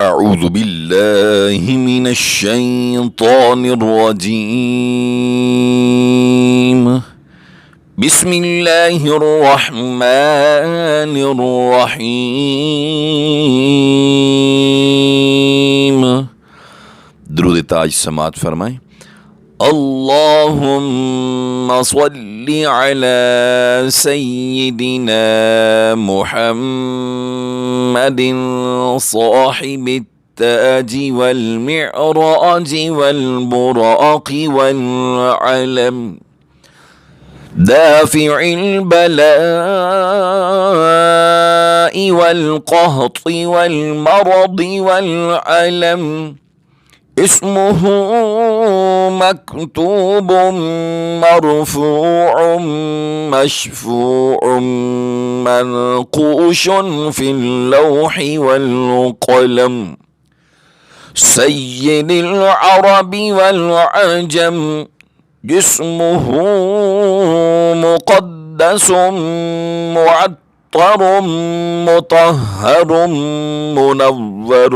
أعوذ بالله من الشيطان الرجيم. بسم الله الرحمن الرحيم. درود ताज समात फरमाएं। اللهم صل على سيدنا محمد صاحب التاج والمعراج والبراق والعلم، دافع البلاء والقهط والمرض والعلم، اسمه مكتوب مرفوع مشفوع منقوش في اللوح والقلم، سيد العرب والعجم، جسمه مقدس معطر مطهر منور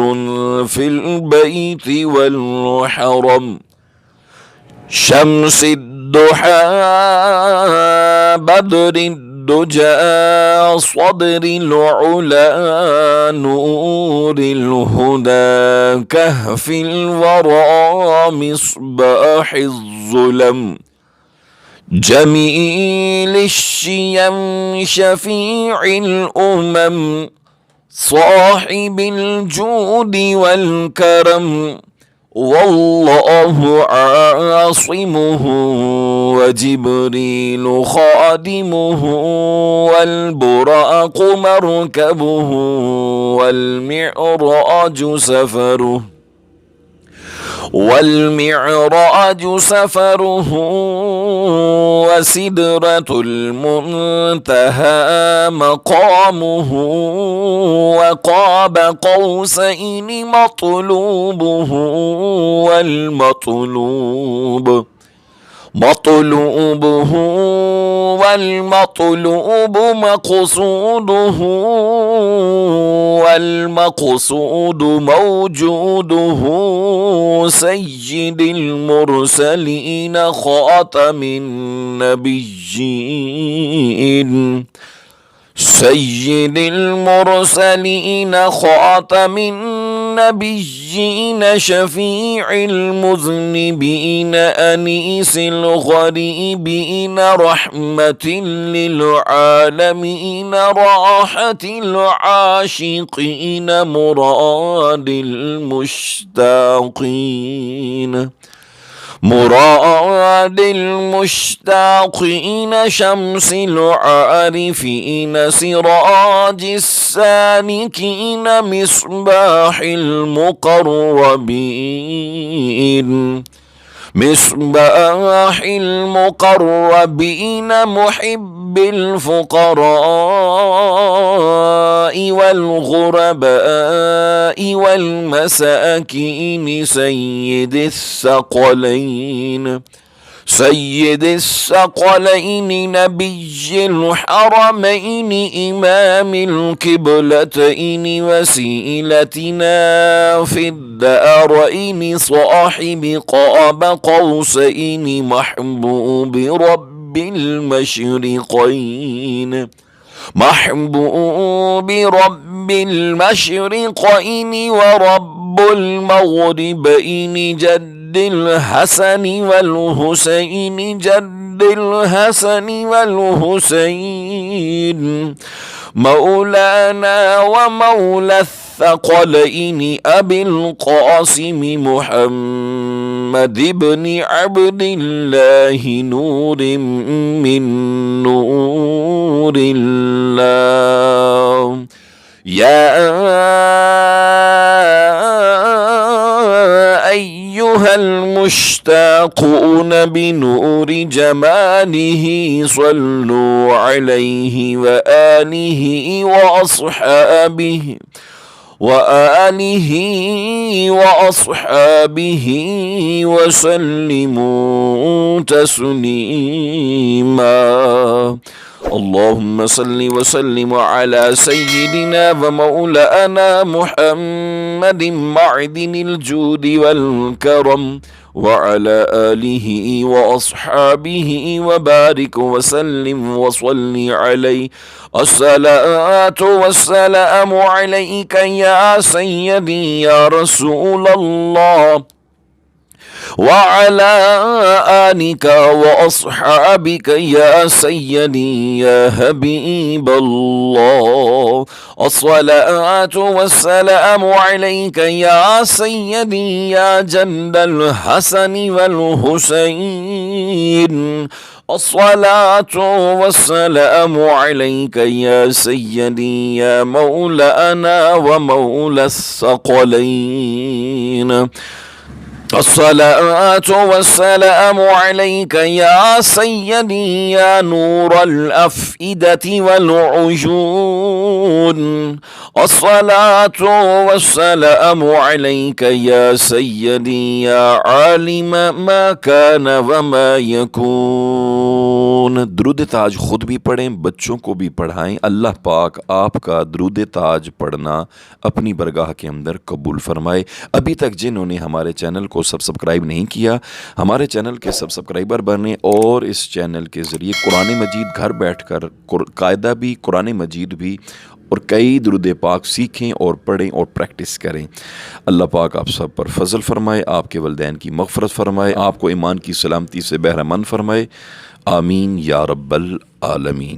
في البيت والحرم، شمس الضحى بدر الدجى صدر العلا نور الهدى كهف الورى مصباح الظلم، جميل الشيم شفيع الأمم، صاحب الجود والكرم، والله عاصمه وجبريل خادمه، والبراق مركبه والمعراج سفره، وسدرة المنتهى مقامه، وقاب قوسين مطلوبه، والمطلوب مقصوده، والمقصود موجوده، سيد المرسلين خاتم النبيين، سيد المرسلين خاتم النبيين، شفيع المذنبين أنيس الغريبين، رحمة للعالمين، راحة العاشقين، مراد المشتاقين، شمس العارفين، سراج السالكين، مصباح المقربين، محب الفقراء والغرباء والمساكين، سيد الثقلين، نبي الحرمين، إمام القبلتين، وسيلتنا في الدارين، صاحب قاب قوسين، محبوب رب المشرقين، ورب المغربين، جد الحسن والحسين، مولانا ومولى الثقلين، أبي القاسم محمد بن عبد الله، نور من نور الله، يا أيها المشتاقون بنور جماله، صلوا عليه وآله وسلموا تسليما. अल्लाहुम्मा सल्लि व सल्लिम अला सय्यिदिना व मौलाना मुहम्मदिन मअदिनिल जूदि वल करम व अला आलिहि व अस्हाबिहि व बारिक व सल्लिम व सल्लि अलैहि अस्सलातु वस्सलामु अलैका या सय्यदी या रसूलल्लाह वअला आलिका व अस्हाबिका या सय्यदी या हबीबल्लाह अस्सलातु वस्सलामु अलैका या सय्यदी या जद्दल हसनी वल हुसैन अस्सलातु वस्सलामु अलैका या सय्यदी या मौलाना व मौलस सकलैन अस्सलातु वस्सलामु अलैका या सय्यदी या नूरल अफ़इदति वल उजून अस्सलातु वस्सलामु अलैका या सय्यदी या आलिम मा कान व मा यकून। दुरूद ताज खुद भी पढ़ें, बच्चों को भी पढ़ाएं। अल्लाह पाक आपका दुरूद ताज पढ़ना अपनी बरगाह के अंदर कबूल फरमाए। अभी तक जिन्होंने हमारे चैनल को सब्सक्राइब नहीं किया, हमारे चैनल के सब्सक्राइबर बने और इस चैनल के ज़रिए कुरान मजीद घर बैठकर कायदा भी, कुरान मजीद भी और कई दुरूद पाक सीखें और पढ़ें और प्रैक्टिस करें। अल्लाह पाक आप सब पर फजल फरमाए, आपके वलदैन की मग़फ़िरत फरमाए, आपको ईमान की सलामती से बहरामंद फरमाए। आमीन या रब्बल आलमीन।